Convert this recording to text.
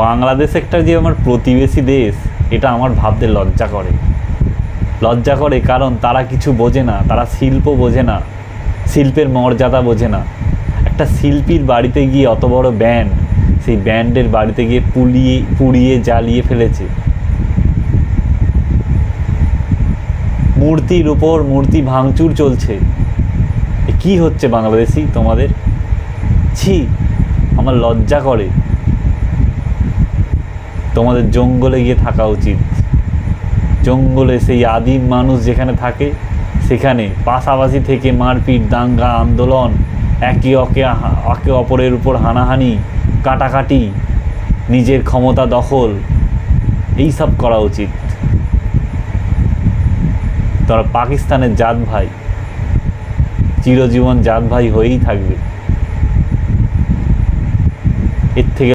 বাংলাদেশ একটা যে আমার প্রতিবেশী দেশ, এটা আমার ভাবতে লজ্জা করে কারণ তারা কিছু বোঝে না, তারা শিল্প বোঝে না, শিল্পের মর্যাদা বোঝে না। একটা শিল্পীর বাড়িতে গিয়ে অত বড় ব্যান্ড, সেই ব্যান্ডের বাড়িতে গিয়ে পুড়িয়ে জ্বালিয়ে ফেলেছে। মূর্তির উপর মূর্তি ভাঙচুর চলছে। কি হচ্ছে বাংলাদেশি তোমাদের? ছি, আমার লজ্জা করে। তোমাদের জঙ্গলে গিয়ে থাকা উচিত। জঙ্গলে সেই আদিম মানুষ যেখানে থাকে, সেখানে পাশাপাশি থেকে মারপিট, দাঙ্গা, আন্দোলন, একে অপরের উপর হানাহানি, কাটাকাটি, নিজের ক্ষমতা দখল, এইসব করা উচিত। তারা পাকিস্তানের জাত ভাই, চিরজীবন জাত ভাই হয়েই থাকবে। এর থেকে